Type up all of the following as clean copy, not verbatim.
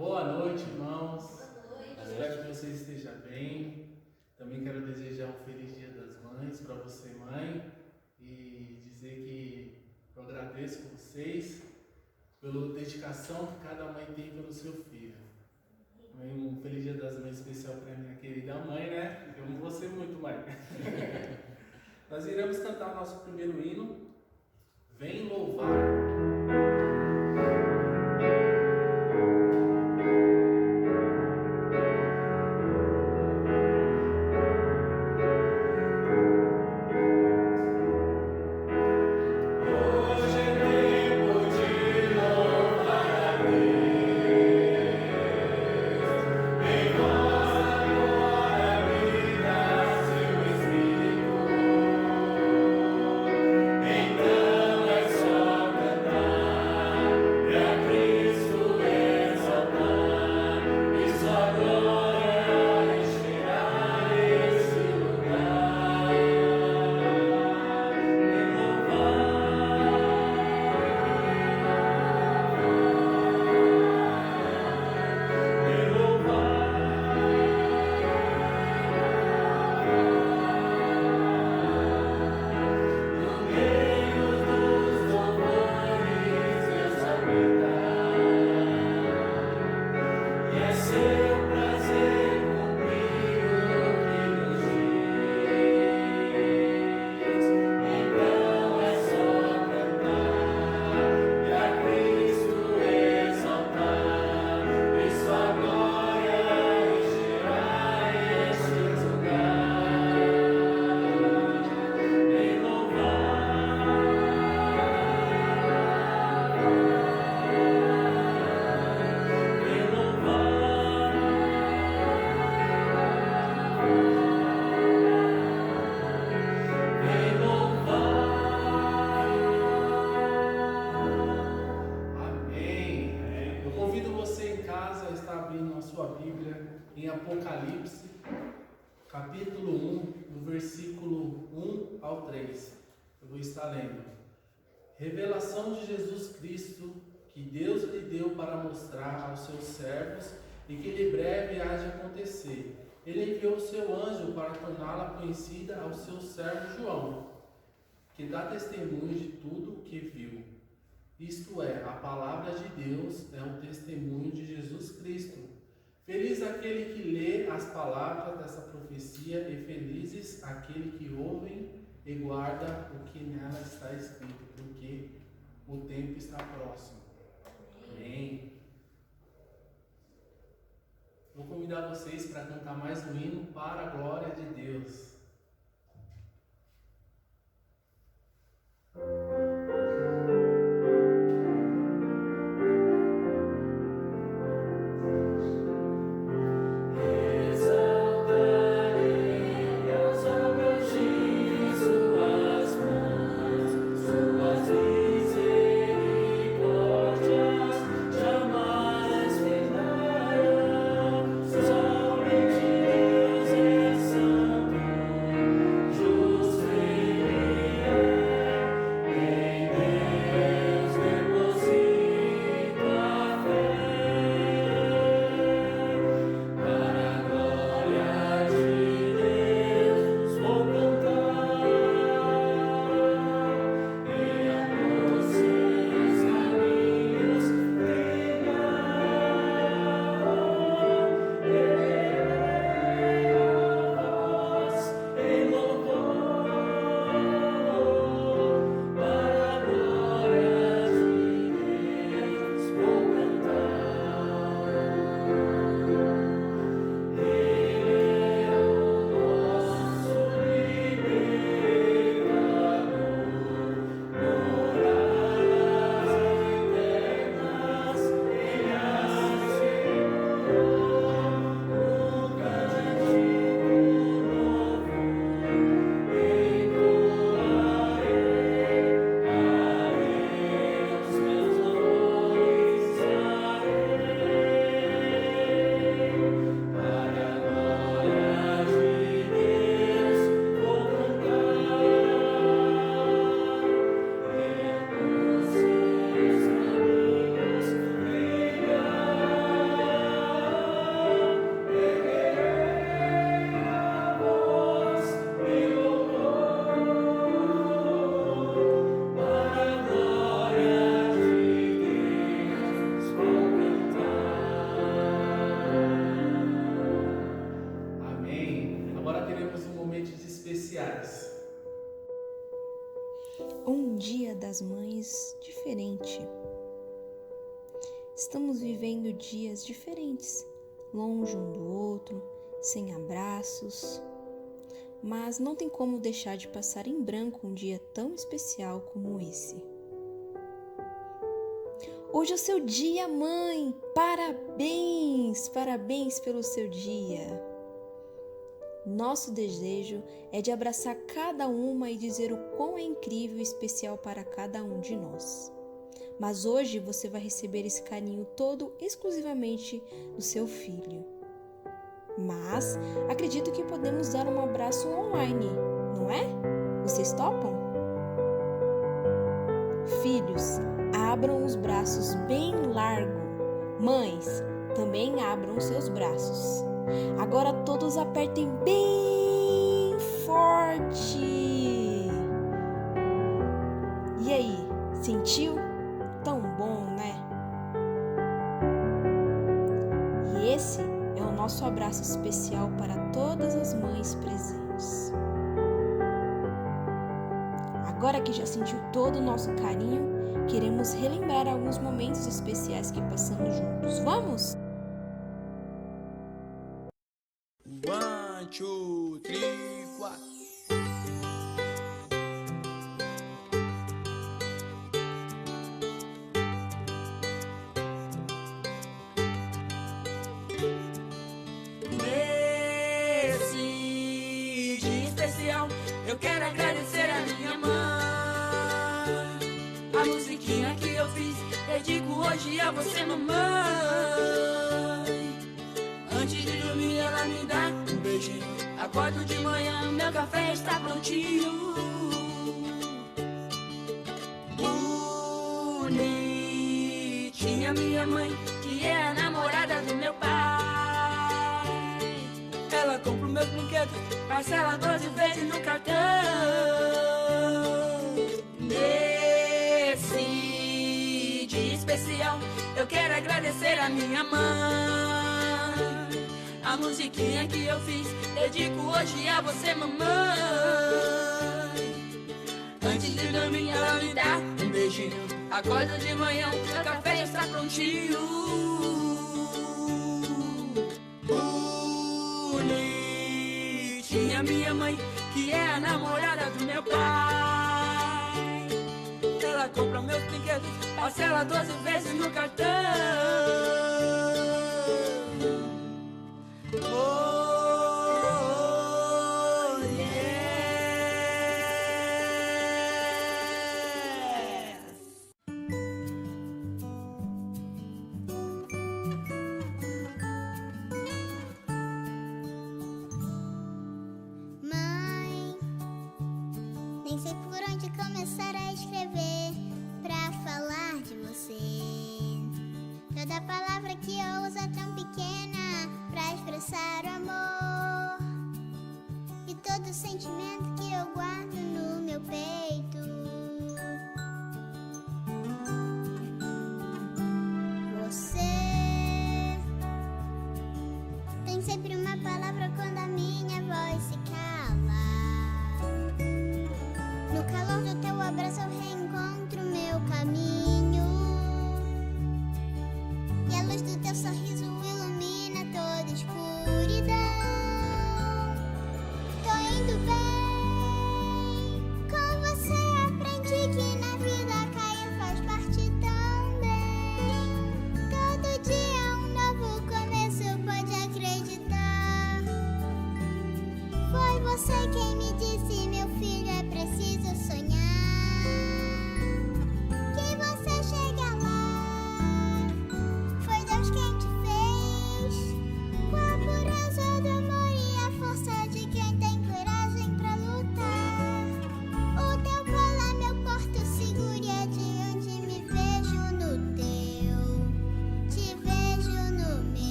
Boa noite, irmãos. Boa noite. Espero que você esteja bem. Também quero desejar um feliz Dia das Mães para você, mãe, e dizer que eu agradeço vocês pela dedicação que cada mãe tem pelo seu filho. Um feliz Dia das Mães especial para minha querida mãe, né? Eu amo você muito, mãe. Nós iremos cantar o nosso primeiro hino, Vem Louvar. Em Apocalipse, capítulo 1, do versículo 1 ao 3. Eu vou estar lendo. Revelação de Jesus Cristo, que Deus lhe deu para mostrar aos seus servos e que de breve há de acontecer. Ele enviou o seu anjo para torná-la conhecida ao seu servo João, que dá testemunho de tudo o que viu. Isto é, a palavra de Deus é o testemunho de Jesus Cristo. Feliz aquele que lê as palavras dessa profecia e felizes aquele que ouve e guarda o que nela está escrito, porque o tempo está próximo. Amém. Vou convidar vocês para cantar mais um hino para a glória de Deus. Somente Deus é santo. diferente. Estamos vivendo dias diferentes, longe um do outro, sem abraços, mas não tem como deixar de passar em branco um dia tão especial como esse. Hoje é o seu dia, mãe! Parabéns! Parabéns pelo seu dia! Nosso desejo é de abraçar cada uma e dizer o quão é incrível e especial para cada um de nós. Mas hoje você vai receber esse carinho todo exclusivamente do seu filho. Mas acredito que podemos dar um abraço online, não é? Vocês topam? Filhos, abram os braços bem largo. Mães, também abram seus braços. Agora todos apertem bem forte. E aí, sentiu? Tão bom, né? E esse é o nosso abraço especial para todas as mães presentes. Agora que já sentiu todo o nosso carinho, queremos relembrar alguns momentos especiais que passamos juntos. Vamos? 1, 2, 3, 4. Nesse dia especial, eu quero agradecer a minha mãe. A musiquinha que eu fiz, dedico hoje a você, mamãe. Antes de dormir ela me dá um beijinho. Acordo de manhã, meu café está prontinho. Bonitinha minha mãe, que é a namorada do meu pai. Ela compra os meus brinquedos, parcela 12 vezes no cartão. Nesse dia especial, eu quero agradecer a minha mãe. A musiquinha que eu fiz, dedico hoje a você, mamãe. Antes de dormir ela me dá um beijinho. Acordo de manhã, meu café está prontinho. Bonitinha minha mãe, que é a namorada do meu pai. Ela compra meus brinquedos, parcela 12 vezes no cartão. Nem sei por onde começar a escrever pra falar de você. Toda palavra que eu uso é tão pequena pra expressar o amor.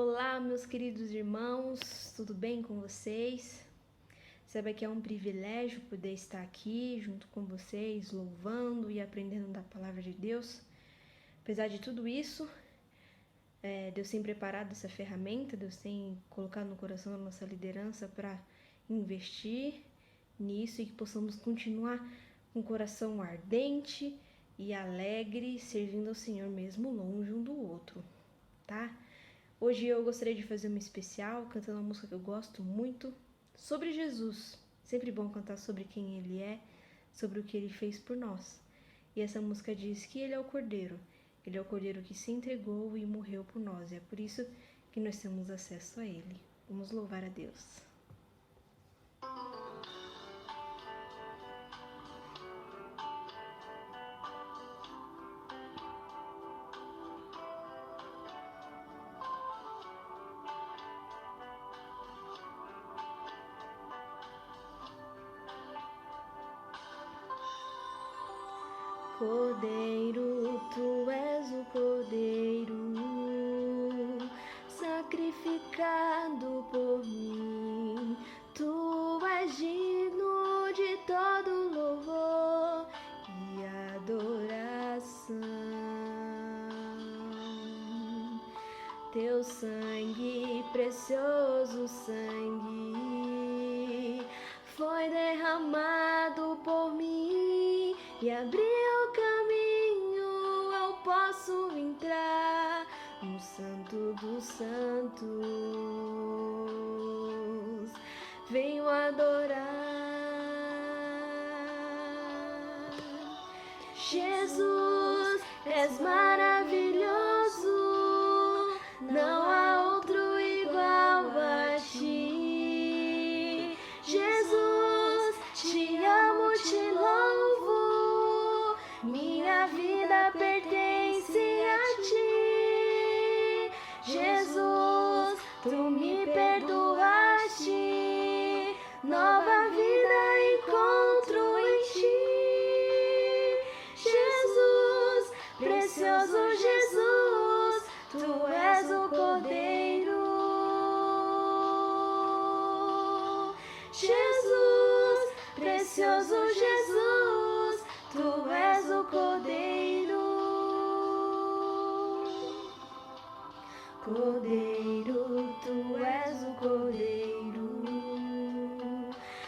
Olá, meus queridos irmãos, tudo bem com vocês? Sabe que é um privilégio poder estar aqui junto com vocês, louvando e aprendendo da palavra de Deus. Apesar de tudo isso, Deus tem preparado essa ferramenta, Deus tem colocado no coração da nossa liderança para investir nisso e que possamos continuar com o coração ardente e alegre, servindo ao Senhor mesmo longe um do outro, tá? Hoje eu gostaria de fazer uma especial, cantando uma música que eu gosto muito, sobre Jesus. Sempre bom cantar sobre quem Ele é, sobre o que Ele fez por nós. E essa música diz que Ele é o Cordeiro. Ele é o Cordeiro que se entregou e morreu por nós. E é por isso que nós temos acesso a Ele. Vamos louvar a Deus. Cordeiro, tu és o Cordeiro, sacrificado por mim. Tu és digno de todo louvor e adoração. Teu sangue, precioso sangue, foi derramado por mim e abriu posso entrar no Santo dos Santos. Venho adorar Jesus, és maravilhoso, não há outro igual a ti. Jesus, te amo, te louvo, minha vida pertence a ti. Jesus, tu me perdoaste, nova vida encontro em ti. Jesus, precioso Jesus, tu és o Cordeiro. Jesus, precioso Jesus, tu és o Cordeiro. Cordeiro, tu és o Cordeiro,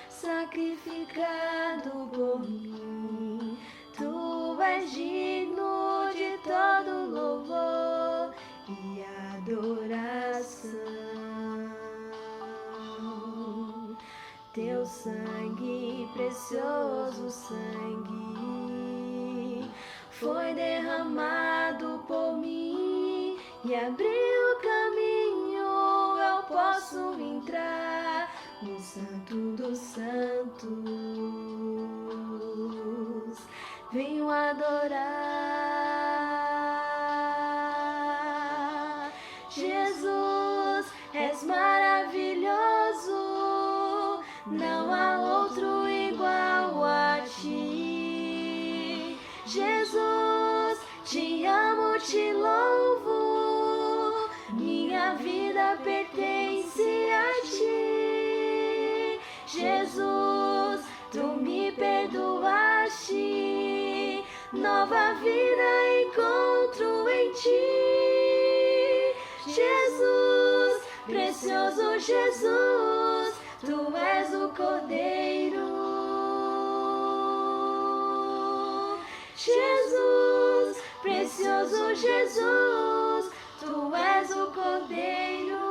sacrificado por mim. Tu és digno de todo louvor e adoração. Teu sangue, precioso sangue, foi derramado por mim e abriu caminho, eu posso entrar no Santo dos Santos. Venho adorar Jesus, és maravilhoso, não há outro igual a ti. Jesus, te amo, te louvo, minha vida pertence a ti. Jesus, tu me perdoaste, nova vida encontro em ti. Jesus, precioso Jesus, tu és o Cordeiro. Jesus, precioso Jesus, tu és o Cordeiro.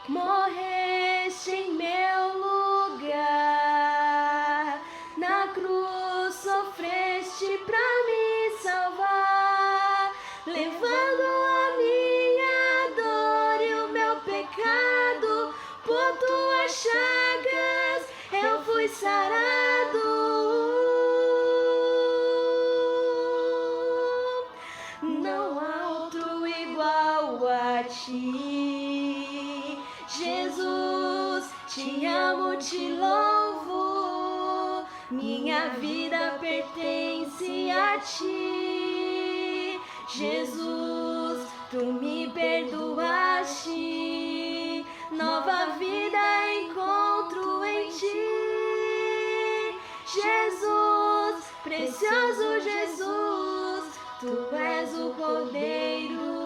Morreste em meu lugar, na cruz sofreste pra me salvar, levando a minha dor e o meu pecado, por tuas chagas eu fui sarado. Não há outro igual a ti. Jesus, te amo, te louvo, minha vida pertence a ti. Jesus, tu me perdoaste, nova vida encontro em ti. Jesus, precioso Jesus, tu és o Cordeiro.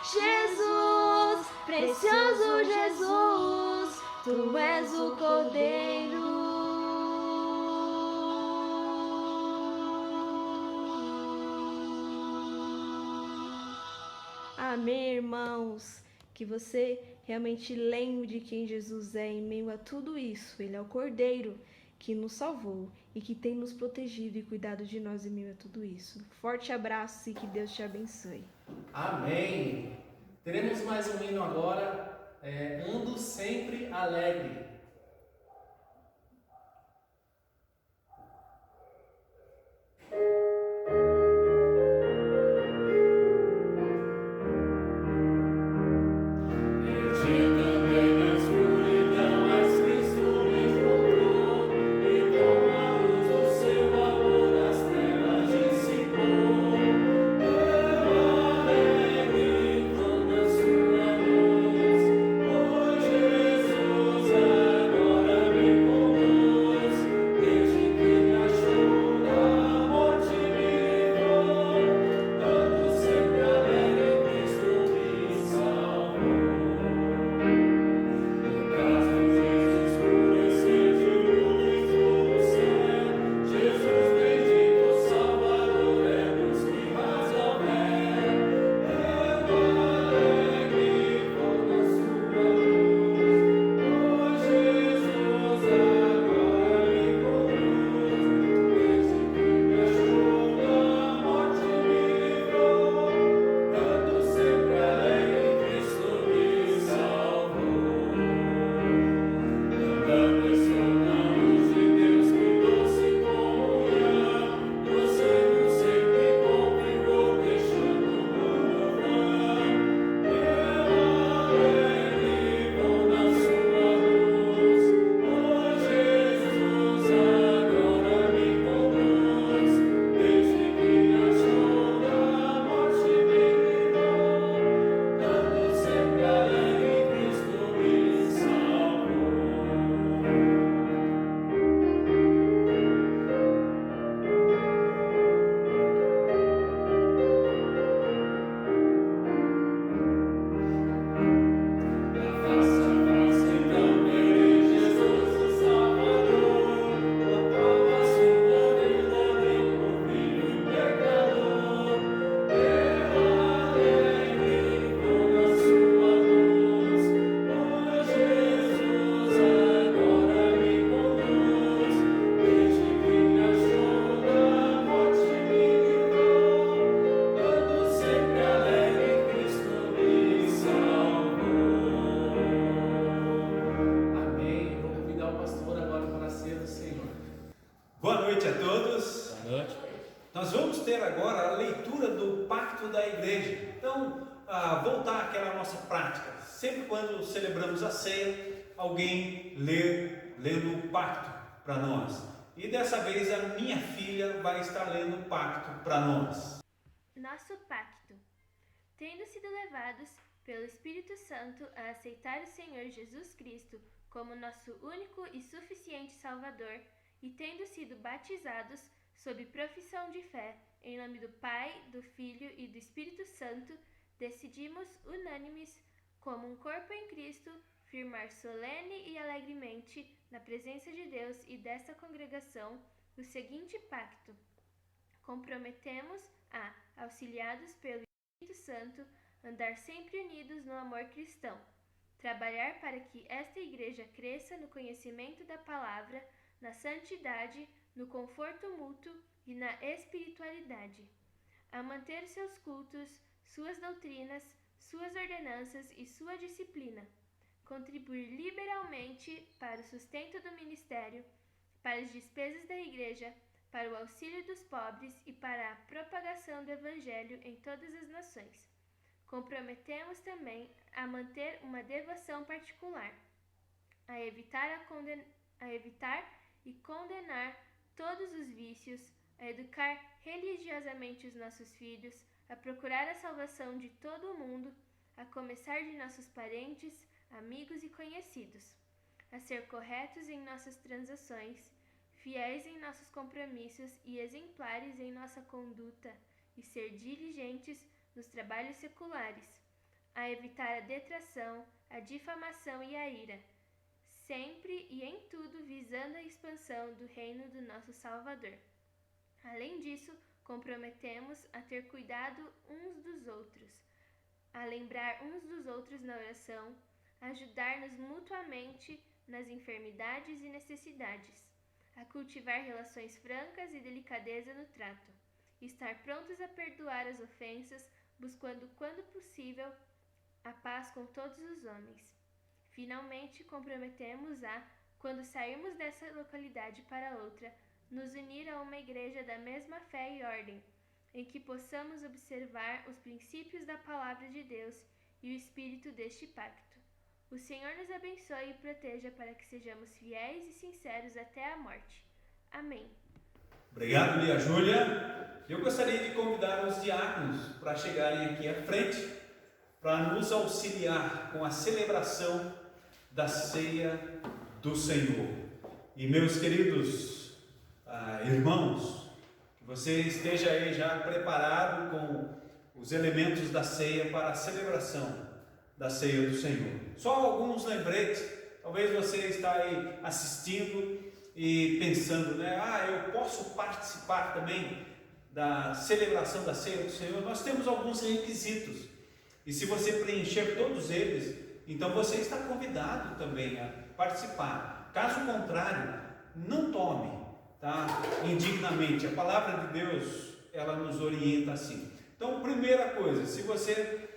Jesus, precioso Jesus, tu és o Cordeiro. Amém, irmãos. Que você realmente lembre de quem Jesus é em meio a tudo isso. Ele é o Cordeiro que nos salvou e que tem nos protegido e cuidado de nós em meio a tudo isso. Forte abraço e que Deus te abençoe. Amém. Teremos mais um hino agora, Ando Sempre Alegre. Boa noite a todos. Boa noite. Nós vamos ter agora a leitura do Pacto da Igreja. Então, voltar àquela nossa prática. Sempre quando celebramos a ceia, alguém lendo o pacto para nós. E dessa vez a minha filha vai estar lendo o pacto para nós. Nosso pacto. Tendo sido levados pelo Espírito Santo a aceitar o Senhor Jesus Cristo como nosso único e suficiente Salvador, e tendo sido batizados sob profissão de fé, em nome do Pai, do Filho e do Espírito Santo, decidimos, unânimes, como um corpo em Cristo, firmar solene e alegremente, na presença de Deus e desta congregação, o seguinte pacto. Comprometemos a, auxiliados pelo Espírito Santo, andar sempre unidos no amor cristão, trabalhar para que esta igreja cresça no conhecimento da palavra, na santidade, no conforto mútuo e na espiritualidade, a manter seus cultos, suas doutrinas, suas ordenanças e sua disciplina, contribuir liberalmente para o sustento do ministério, para as despesas da igreja, para o auxílio dos pobres e para a propagação do evangelho em todas as nações. Comprometemos também a manter uma devoção particular, a evitar e condenar todos os vícios, a educar religiosamente os nossos filhos, a procurar a salvação de todo o mundo, a começar de nossos parentes, amigos e conhecidos, a ser corretos em nossas transações, fiéis em nossos compromissos e exemplares em nossa conduta, e ser diligentes nos trabalhos seculares, a evitar a detração, a difamação e a ira, sempre e em tudo visando a expansão do reino do nosso Salvador. Além disso, comprometemos a ter cuidado uns dos outros, a lembrar uns dos outros na oração, a ajudar-nos mutuamente nas enfermidades e necessidades, a cultivar relações francas e delicadeza no trato, estar prontos a perdoar as ofensas, buscando, quando possível, a paz com todos os homens. Finalmente, comprometemos a, quando sairmos dessa localidade para outra, nos unir a uma igreja da mesma fé e ordem, em que possamos observar os princípios da palavra de Deus e o espírito deste pacto. O Senhor nos abençoe e proteja para que sejamos fiéis e sinceros até a morte. Amém. Obrigado, Lia Júlia. Eu gostaria de convidar os diáconos para chegarem aqui à frente para nos auxiliar com a celebração da ceia do Senhor. E meus queridos irmãos, que você esteja aí já preparado com os elementos da ceia para a celebração da ceia do Senhor. Só alguns lembretes. Talvez você está aí assistindo e pensando, né? Eu posso participar também da celebração da ceia do Senhor. Nós temos alguns requisitos, e se você preencher todos eles, então você está convidado também a participar. Caso contrário, não tome, tá? Indignamente. A palavra de Deus, ela nos orienta assim. Então, primeira coisa, se você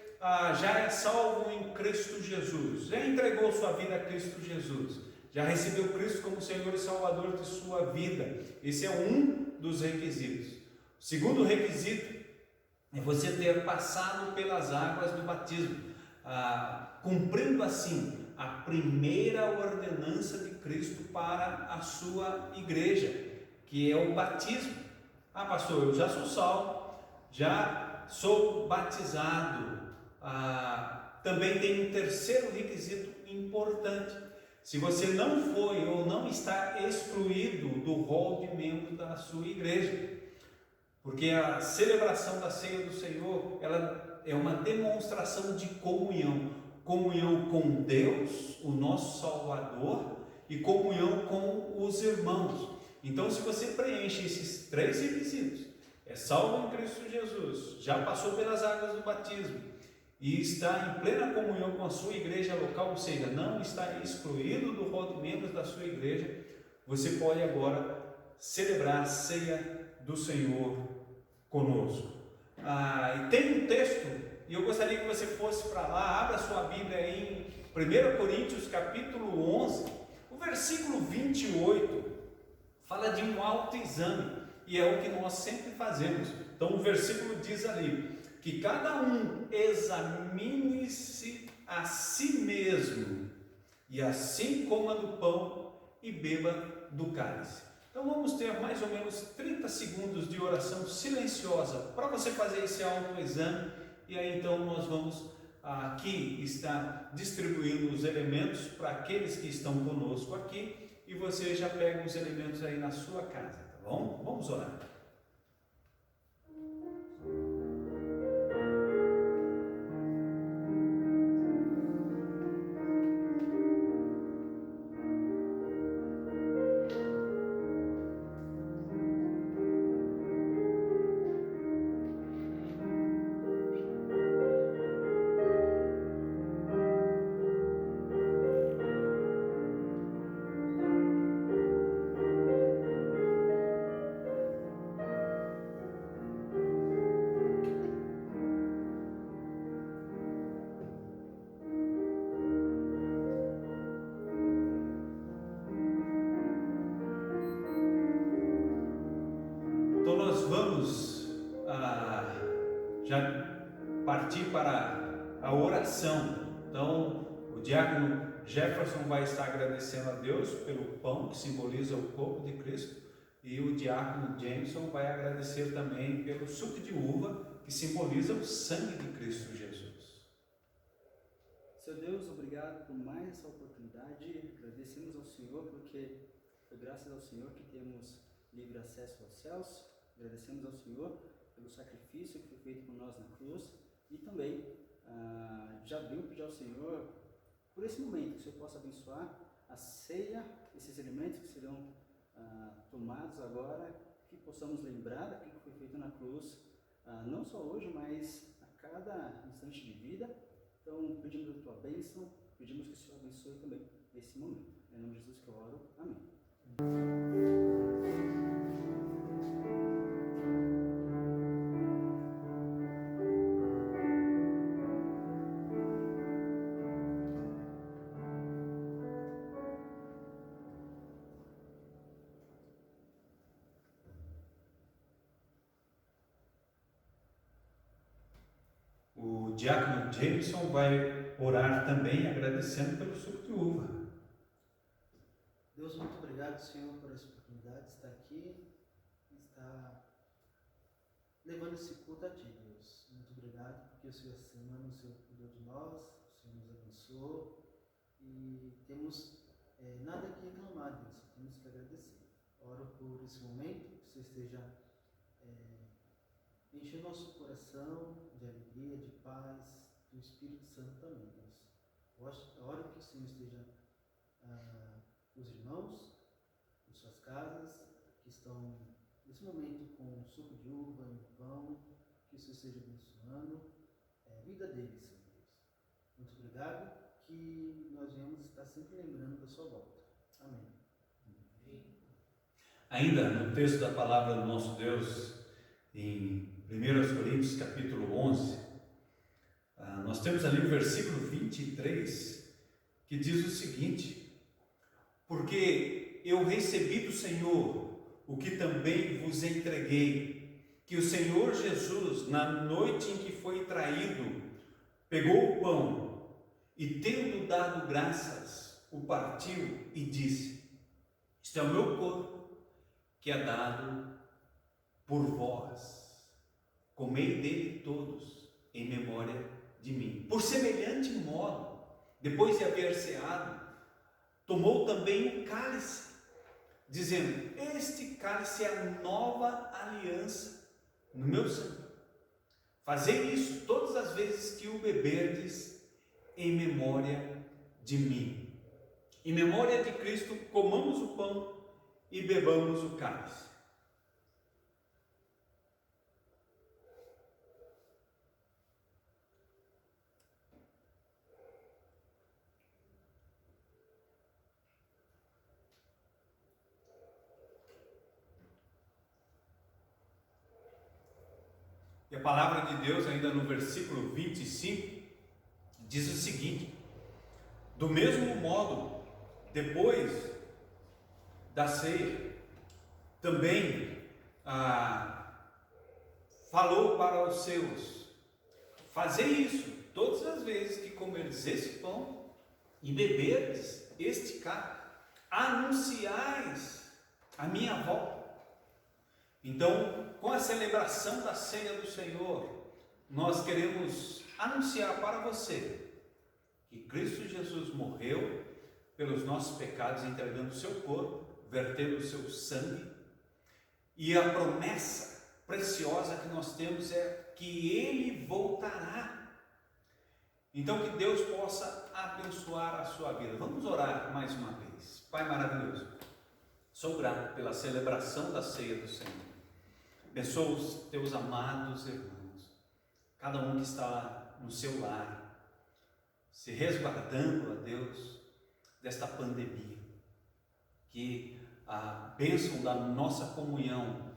já é salvo em Cristo Jesus, já entregou sua vida a Cristo Jesus, já recebeu Cristo como Senhor e Salvador de sua vida, esse é um dos requisitos. O segundo requisito é você ter passado pelas águas do batismo, cumprindo assim a primeira ordenança de Cristo para a sua igreja, que é o batismo. Pastor, eu já sou salvo, já sou batizado. Também tem um terceiro requisito importante. Se você não foi ou não está excluído do rol de membro da sua igreja, porque a celebração da ceia do Senhor, ela é uma demonstração de comunhão com Deus, o nosso Salvador, e comunhão com os irmãos. Então, se você preenche esses três requisitos, é salvo em Cristo Jesus, já passou pelas águas do batismo e está em plena comunhão com a sua igreja local, ou seja, não está excluído do rol de membros da sua igreja, você pode agora celebrar a ceia do Senhor conosco. E tem um texto, e eu gostaria que você fosse para lá, abra sua Bíblia aí em 1 Coríntios capítulo 11, o versículo 28, fala de um autoexame, e é o que nós sempre fazemos. Então o versículo diz ali, que cada um examine-se a si mesmo, e assim coma do pão e beba do cálice. Então vamos ter mais ou menos 30 segundos de oração silenciosa para você fazer esse autoexame, e aí então nós vamos aqui estar distribuindo os elementos para aqueles que estão conosco aqui, e você já pega os elementos aí na sua casa, tá bom? Vamos orar. Já partir para a oração. Então o diácono Jefferson vai estar agradecendo a Deus pelo pão, que simboliza o corpo de Cristo, e o diácono Jameson vai agradecer também pelo suco de uva, que simboliza o sangue de Cristo Jesus. Senhor Deus, obrigado por mais essa oportunidade. Agradecemos ao Senhor porque foi graças ao Senhor que temos livre acesso aos céus. Agradecemos ao Senhor pelo sacrifício que foi feito por nós na cruz e também já venho pedir ao Senhor por esse momento que o Senhor possa abençoar a ceia, esses elementos que serão tomados agora, que possamos lembrar daquilo que foi feito na cruz, não só hoje, mas a cada instante de vida. Então, pedimos a tua bênção, pedimos que o Senhor abençoe também esse momento. Em nome de Jesus que eu oro. Amém. O diácono Jameson vai orar também agradecendo pelo suco de uva. Deus, muito obrigado, Senhor, por essa oportunidade de estar aqui e estar levando esse culto a Ti, Deus. Muito obrigado porque o Senhor, essa semana, o Senhor cuidou de nós, o Senhor nos abençoou e temos nada que reclamar, Deus, só temos que agradecer. Oro por esse momento, que o Senhor esteja encher nosso coração de alegria, de paz, do Espírito Santo também, Deus. Oro que o Senhor esteja os irmãos em suas casas, que estão nesse momento com suco de uva e pão, que o Senhor esteja abençoando a vida deles, Senhor Deus. Muito obrigado, que nós venhamos estar sempre lembrando da sua volta. Amém. Ainda no texto da palavra do nosso Deus, em 1 Coríntios capítulo 11, nós temos ali o versículo 23, que diz o seguinte: porque eu recebi do Senhor o que também vos entreguei, que o Senhor Jesus, na noite em que foi traído, pegou o pão e, tendo dado graças, o partiu e disse: isto é o meu corpo, que é dado por vós. Comei dele todos, em memória de mim. Por semelhante modo, depois de haver ceado, tomou também o cálice, dizendo: este cálice é a nova aliança no meu sangue. Fazei isso todas as vezes que o beberdes, em memória de mim. Em memória de Cristo, comamos o pão e bebamos o cálice. E a palavra de Deus, ainda no versículo 25, diz o seguinte: do mesmo modo, depois da ceia, também falou para os seus: fazei isso todas as vezes que comerdes esse pão e beberdes este cálice, anunciais a minha volta. Então, com a celebração da ceia do Senhor, nós queremos anunciar para você que Cristo Jesus morreu pelos nossos pecados, entregando o seu corpo, vertendo o seu sangue, e a promessa preciosa que nós temos é que Ele voltará. Então, que Deus possa abençoar a sua vida. Vamos orar mais uma vez. Pai maravilhoso, sou grato pela celebração da ceia do Senhor. Abençoa os teus amados irmãos, cada um que está no seu lar, se resguardando, a Deus, desta pandemia. Que a bênção da nossa comunhão,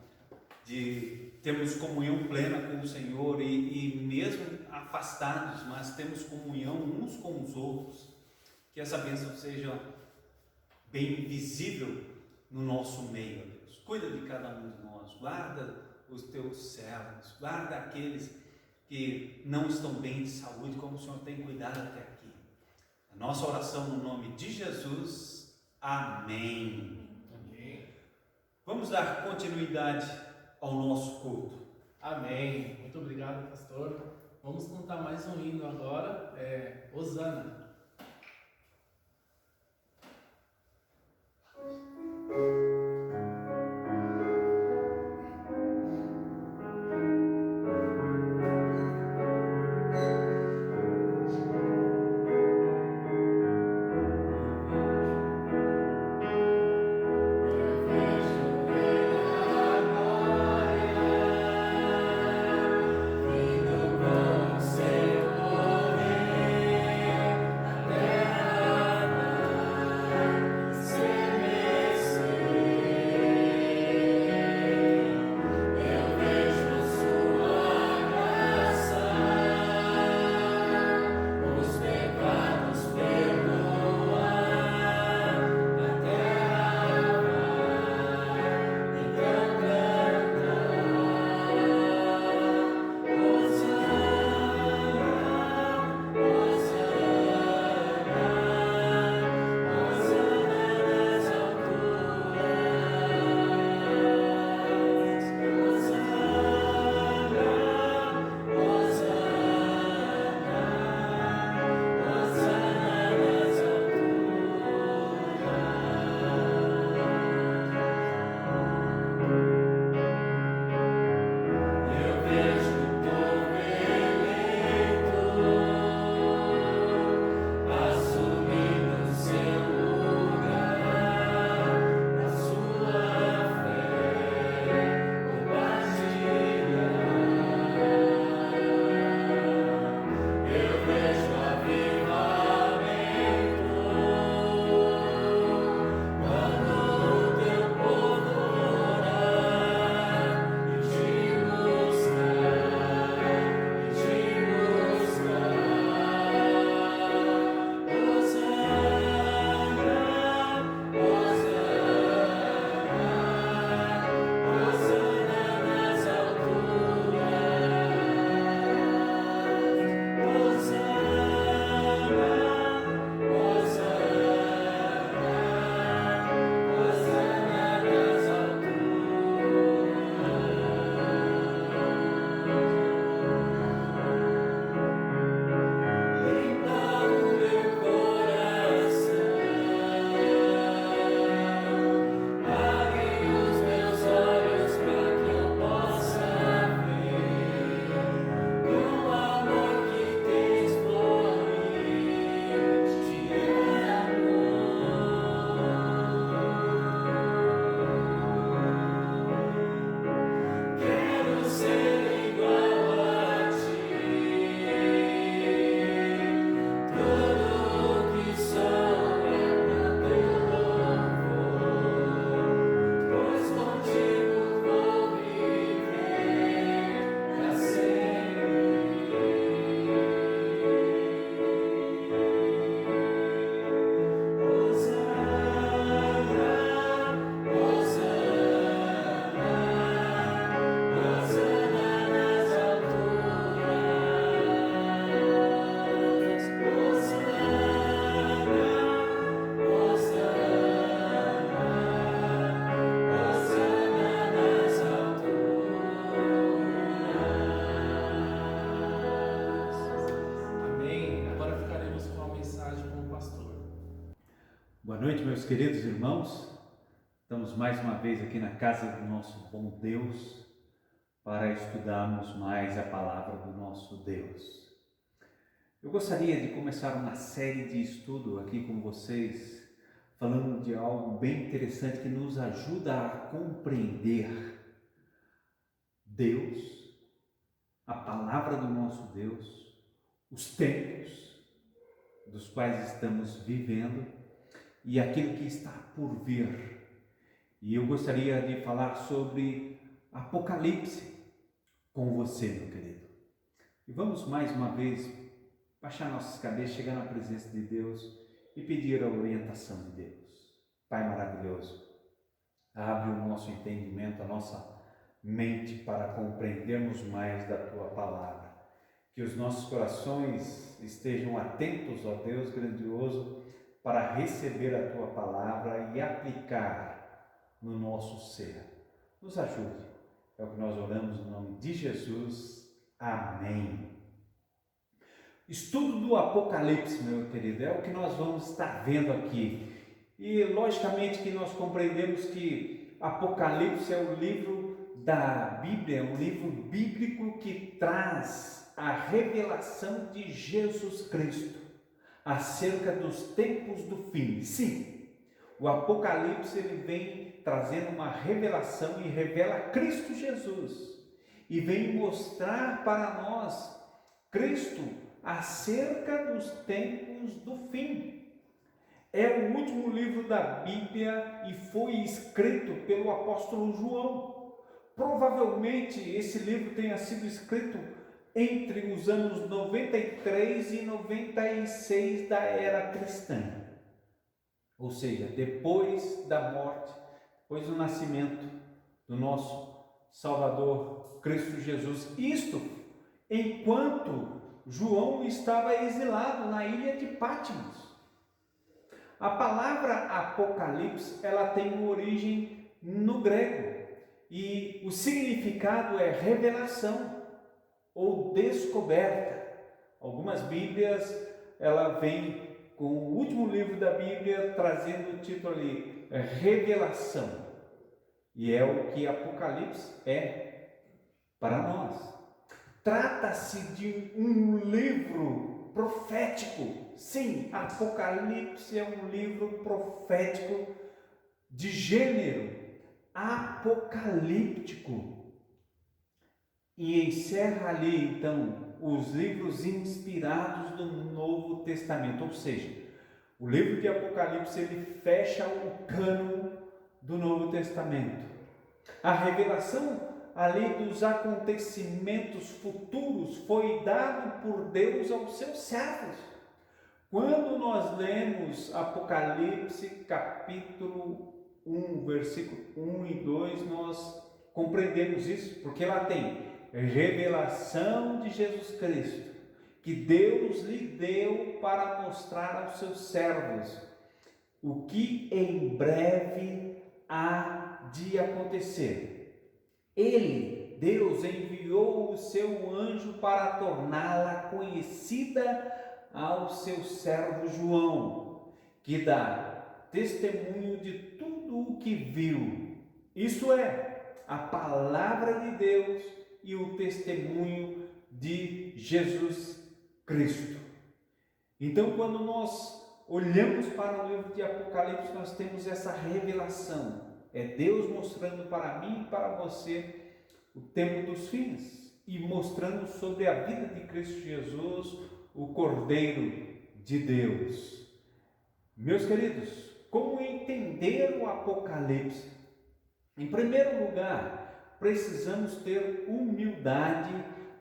de termos comunhão plena com o Senhor e mesmo afastados, mas temos comunhão uns com os outros, que essa bênção seja bem visível no nosso meio, ó Deus. Cuida de cada um de nós, guarda os teus servos, guarda aqueles que não estão bem de saúde, como o Senhor tem cuidado até aqui. A Nossa oração no nome de Jesus. Amém. Amém. Vamos dar continuidade ao nosso culto. Amém. Muito obrigado, pastor. Vamos cantar mais um hino agora. Hosana. Boa noite, meus queridos irmãos. Estamos mais uma vez aqui na casa do nosso bom Deus para estudarmos mais a palavra do nosso Deus. Eu gostaria de começar uma série de estudo aqui com vocês, falando de algo bem interessante que nos ajuda a compreender Deus, a palavra do nosso Deus, os tempos dos quais estamos vivendo e aquilo que está por vir. E eu gostaria de falar sobre Apocalipse com você, meu querido. E vamos mais uma vez baixar nossas cabeças, chegar na presença de Deus e pedir a orientação de Deus. Pai maravilhoso, abre o nosso entendimento, a nossa mente para compreendermos mais da Tua palavra. Que os nossos corações estejam atentos, ó Deus grandioso, para receber a Tua palavra e aplicar no nosso ser. Nos ajude. É o que nós oramos no nome de Jesus. Amém. Estudo do Apocalipse, meu querido, é o que nós vamos estar vendo aqui. E logicamente que nós compreendemos que Apocalipse é o livro da Bíblia, um livro bíblico que traz a revelação de Jesus Cristo acerca dos tempos do fim. Sim, o Apocalipse ele vem trazendo uma revelação e revela Cristo Jesus e vem mostrar para nós Cristo acerca dos tempos do fim. É o último livro da Bíblia e foi escrito pelo apóstolo João. Provavelmente esse livro tenha sido escrito entre os anos 93 e 96 da era cristã. Ou seja, depois da morte, depois do nascimento do nosso Salvador Cristo Jesus. Isto enquanto João estava exilado na ilha de Patmos. A palavra Apocalipse, ela tem uma origem no grego e o significado é revelação ou descoberta. Algumas Bíblias, ela vem com o último livro da Bíblia trazendo o título ali, revelação. E é o que Apocalipse é para nós. Trata-se de um livro profético. Sim, Apocalipse é um livro profético de gênero apocalíptico. E encerra ali, então, os livros inspirados do Novo Testamento. Ou seja, o livro de Apocalipse ele fecha o cânon do Novo Testamento. A revelação ali dos acontecimentos futuros foi dado por Deus aos seus servos. Quando nós lemos Apocalipse capítulo 1, versículo 1 e 2, nós compreendemos isso, porque lá tem revelação de Jesus Cristo, que Deus lhe deu para mostrar aos seus servos o que em breve há de acontecer. Ele, Deus, enviou o seu anjo para torná-la conhecida ao seu servo João, que dá testemunho de tudo o que viu. Isso é, a palavra de Deus e o testemunho de Jesus Cristo. Então, quando nós olhamos para o livro de Apocalipse, nós temos essa revelação. É Deus mostrando para mim e para você o tempo dos fins e mostrando sobre a vida de Cristo Jesus, o Cordeiro de Deus. Meus queridos, como entender o Apocalipse? Em primeiro lugar, precisamos ter humildade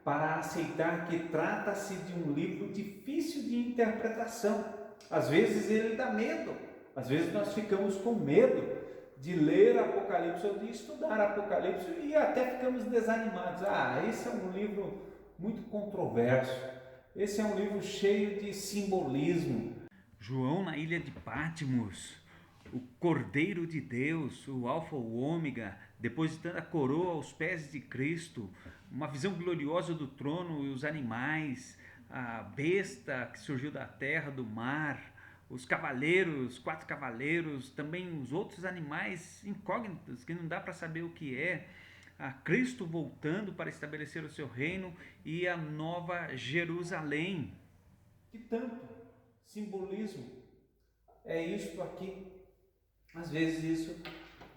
para aceitar que trata-se de um livro difícil de interpretação. Às vezes ele dá medo, às vezes nós ficamos com medo de ler Apocalipse ou de estudar Apocalipse e até ficamos desanimados. Esse é um livro muito controverso. Esse é um livro cheio de simbolismo. João na ilha de Patmos, o Cordeiro de Deus, o Alfa, o Ômega, depositando a coroa aos pés de Cristo, uma visão gloriosa do trono e os animais, a besta que surgiu da terra, do mar, os cavaleiros, 4 cavaleiros, também os outros animais incógnitos que não dá para saber o que é, a Cristo voltando para estabelecer o seu reino e a nova Jerusalém. Que tanto simbolismo é isto aqui. Às vezes isso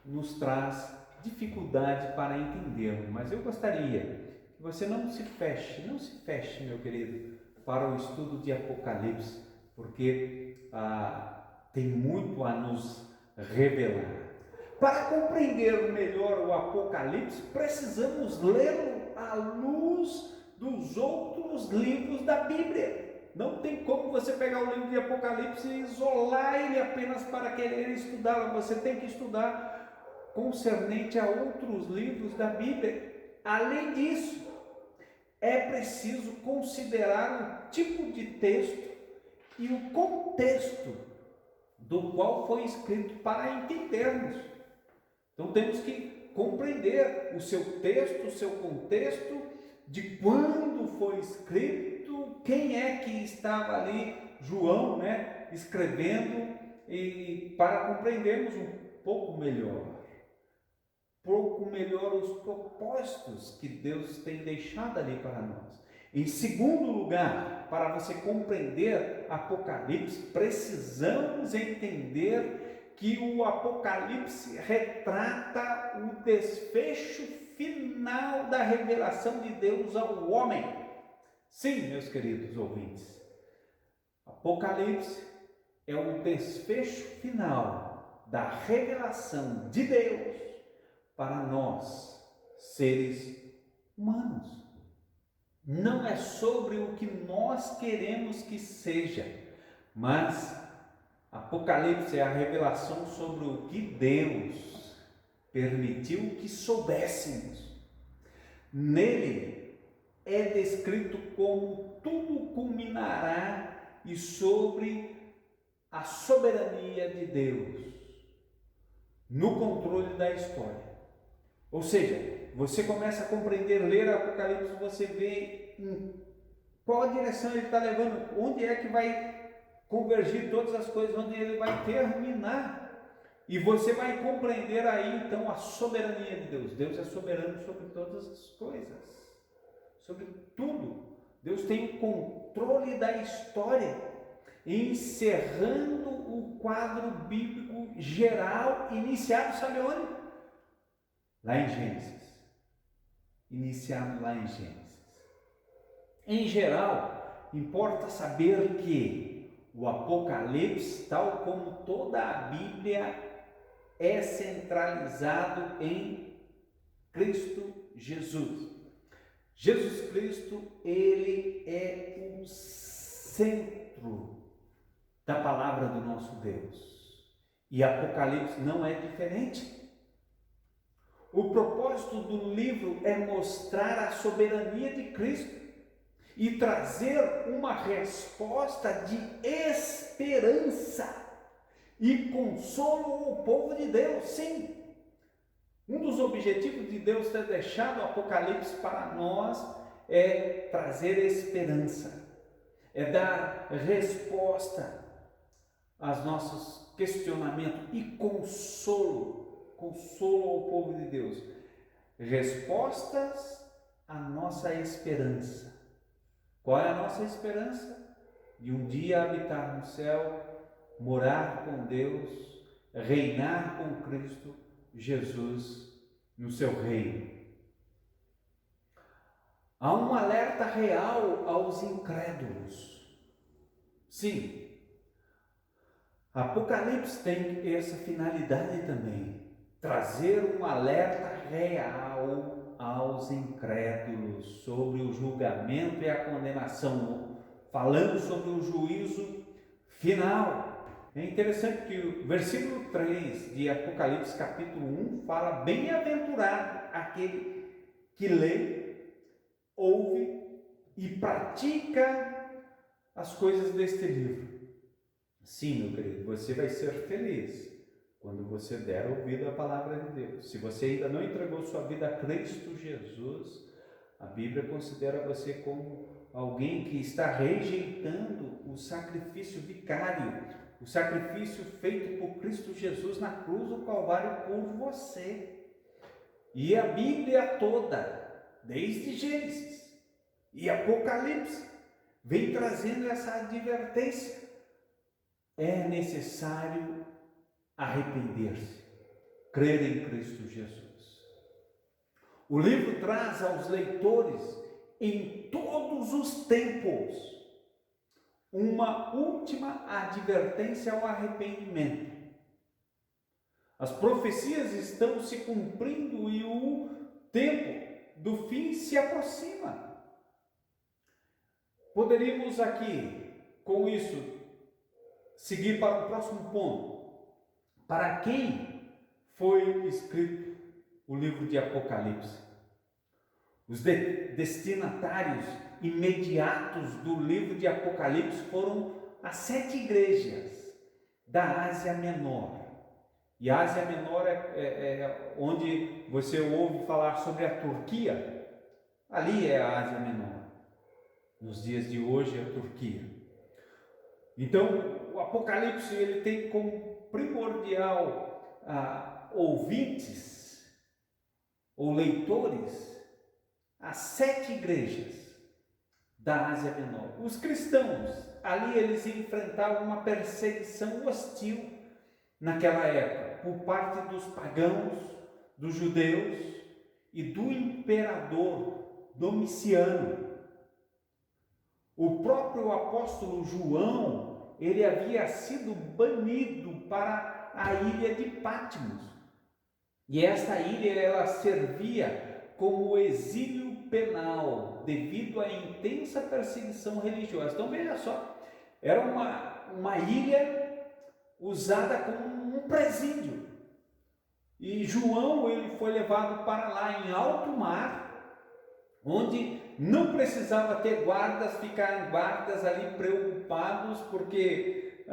nos traz dificuldade para entender, mas eu gostaria que você não se feche, meu querido, para o estudo de Apocalipse, porque tem muito a nos revelar. Para compreender melhor o Apocalipse, precisamos lê-lo à luz dos outros livros da Bíblia. Não tem como você pegar o livro de Apocalipse e isolar ele apenas para querer estudá-lo. Você tem que estudar concernente a outros livros da Bíblia. Além disso, é preciso considerar o tipo de texto e o contexto do qual foi escrito para entendermos. Então temos que compreender o seu texto, o seu contexto, de quando foi escrito, quem é que estava ali, João, né, escrevendo, e para compreendermos um pouco melhor os propósitos que Deus tem deixado ali para nós. Em segundo lugar, para você compreender Apocalipse, precisamos entender que o Apocalipse retrata o desfecho final da revelação de Deus ao homem. Sim, meus queridos ouvintes, Apocalipse é o desfecho final da revelação de Deus para nós, seres humanos. Não é sobre o que nós queremos que seja, mas Apocalipse é a revelação sobre o que Deus permitiu que soubéssemos. Nele é descrito como tudo culminará e sobre a soberania de Deus no controle da história. Ou seja, você começa a compreender, ler Apocalipse, você vê em qual direção ele está levando, onde é que vai convergir todas as coisas, onde ele vai terminar. E você vai compreender aí então a soberania de Deus. Deus é soberano sobre todas as coisas, sobre tudo. Deus tem o controle da história, encerrando o quadro bíblico geral, iniciado, sabe onde? Lá em Gênesis. Iniciado lá em Gênesis. Em geral, importa saber que o Apocalipse, tal como toda a Bíblia, é centralizado em Cristo Jesus. Jesus Cristo, ele é o centro da palavra do nosso Deus. E Apocalipse não é diferente. O propósito do livro é mostrar a soberania de Cristo e trazer uma resposta de esperança e consolo ao povo de Deus. Sim, um dos objetivos de Deus ter deixado o Apocalipse para nós é trazer esperança, é dar resposta aos nossos questionamentos e consolo ao povo de Deus. Respostas à nossa esperança. Qual é a nossa esperança? De um dia habitar no céu, morar com Deus, reinar com Cristo Jesus no seu reino. Há um alerta real aos incrédulos. Sim, Apocalipse tem essa finalidade também. Trazer um alerta real aos incrédulos sobre o julgamento e a condenação, falando sobre o juízo final. É interessante que o versículo 3 de Apocalipse capítulo 1 fala: bem-aventurado aquele que lê, ouve e pratica as coisas deste livro. Sim, meu querido, você vai ser feliz quando você der ouvido à palavra de Deus. Se você ainda não entregou sua vida a Cristo Jesus, a Bíblia considera você como alguém que está rejeitando o sacrifício vicário, o sacrifício feito por Cristo Jesus na cruz do Calvário por você. E a Bíblia toda, desde Gênesis e Apocalipse, vem trazendo essa advertência. É necessário arrepender-se, crer em Cristo Jesus. O livro traz aos leitores, em todos os tempos, uma última advertência ao arrependimento. As profecias estão se cumprindo e o tempo do fim se aproxima. Poderíamos aqui, com isso, seguir para o próximo ponto. Para quem foi escrito o livro de Apocalipse? Os destinatários imediatos do livro de Apocalipse foram as 7 igrejas da Ásia Menor. E a Ásia Menor é onde você ouve falar sobre a Turquia. Ali é a Ásia Menor. Nos dias de hoje é a Turquia. Então, o Apocalipse ele tem como primordial ouvintes ou leitores as 7 igrejas da Ásia Menor. Os cristãos, ali eles enfrentavam uma perseguição hostil naquela época, por parte dos pagãos, dos judeus e do imperador Domiciano. O próprio apóstolo João, ele havia sido banido para a ilha de Patmos. E esta ilha, ela servia como exílio penal, devido à intensa perseguição religiosa. Então veja só, era uma ilha usada como um presídio. E João, ele foi levado para lá em alto mar, onde não precisava ter guardas, ficar guardas ali preocupados, porque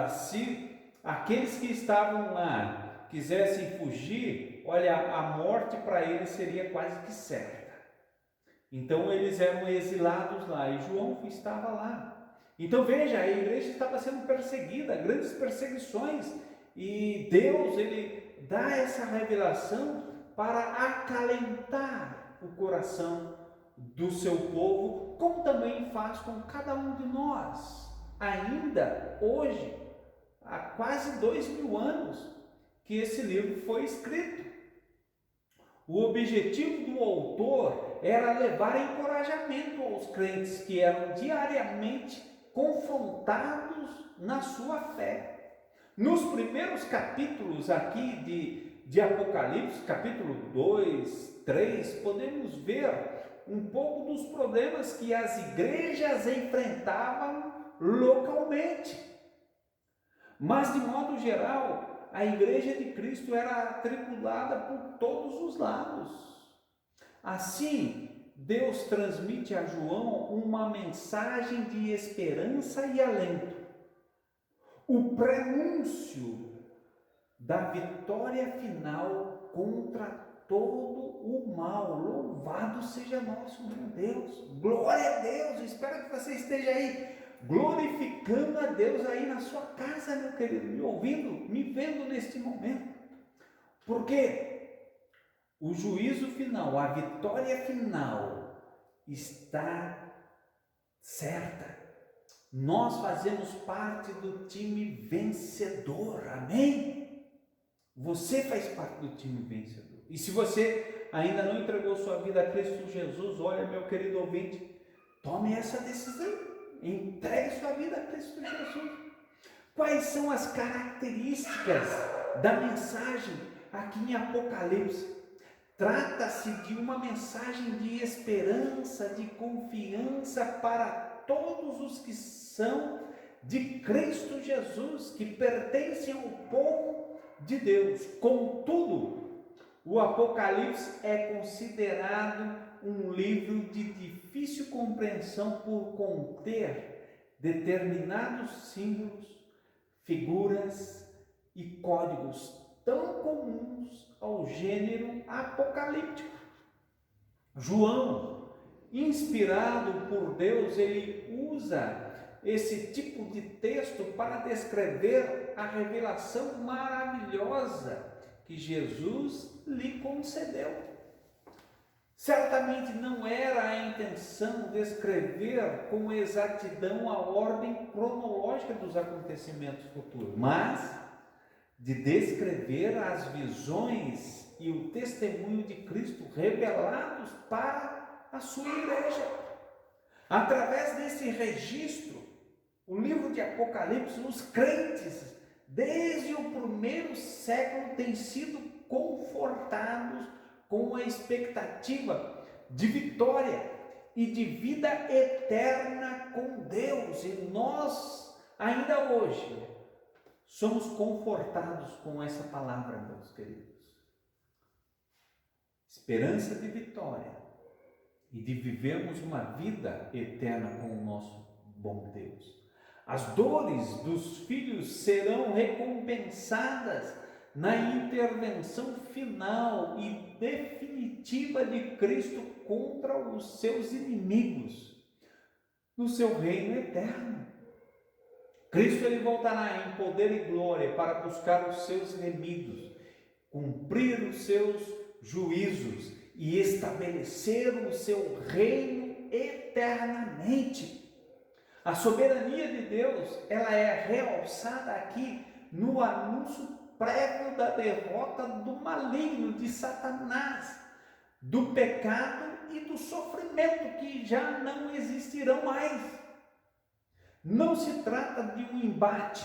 se aqueles que estavam lá quisessem fugir, olha, a morte para eles seria quase que certa. Então eles eram exilados lá e João estava lá. Então veja, a igreja estava sendo perseguida, grandes perseguições, e Deus ele dá essa revelação para acalentar o coração do seu povo, como também faz com cada um de nós. Ainda hoje, há quase 2000 anos que esse livro foi escrito. O objetivo do autor era levar encorajamento aos crentes que eram diariamente confrontados na sua fé. Nos primeiros capítulos aqui de Apocalipse, capítulo 2, 3, podemos ver um pouco dos problemas que as igrejas enfrentavam localmente. Mas, de modo geral, a igreja de Cristo era atribulada por todos os lados. Assim, Deus transmite a João uma mensagem de esperança e alento. O prenúncio da vitória final contra todo o mal. Louvado seja nosso bom Deus. Glória a Deus. Espero que você esteja aí glorificando a Deus aí na sua casa, meu querido, me ouvindo, me vendo neste momento. Porque o juízo final, a vitória final está certa. Nós fazemos parte do time vencedor, amém? Você faz parte do time vencedor. E se você ainda não entregou sua vida a Cristo Jesus, olha, meu querido ouvinte, tome essa decisão. Entregue sua vida a Cristo Jesus. Quais são as características da mensagem aqui em Apocalipse? Trata-se de uma mensagem de esperança, de confiança para todos os que são de Cristo Jesus, que pertencem ao povo de Deus. Contudo, o Apocalipse é considerado um livro de difícil compreensão por conter determinados símbolos, figuras e códigos tão comuns ao gênero apocalíptico. João, inspirado por Deus, ele usa esse tipo de texto para descrever a revelação maravilhosa que Jesus lhe concedeu. Certamente não era a intenção descrever com exatidão a ordem cronológica dos acontecimentos futuros, mas de descrever as visões e o testemunho de Cristo revelados para a sua igreja. Através desse registro, o livro de Apocalipse, os crentes, desde o primeiro século, têm sido confortados com a expectativa de vitória e de vida eterna com Deus. E nós, ainda hoje, somos confortados com essa palavra, meus queridos. Esperança de vitória e de vivermos uma vida eterna com o nosso bom Deus. As dores dos filhos serão recompensadas na intervenção final e definitiva de Cristo contra os seus inimigos, no seu reino eterno. Cristo ele voltará em poder e glória para buscar os seus remidos, cumprir os seus juízos e estabelecer o seu reino eternamente. A soberania de Deus, ela é realçada aqui no anúncio prévio da derrota do maligno, de Satanás, do pecado e do sofrimento que já não existirão mais. Não se trata de um embate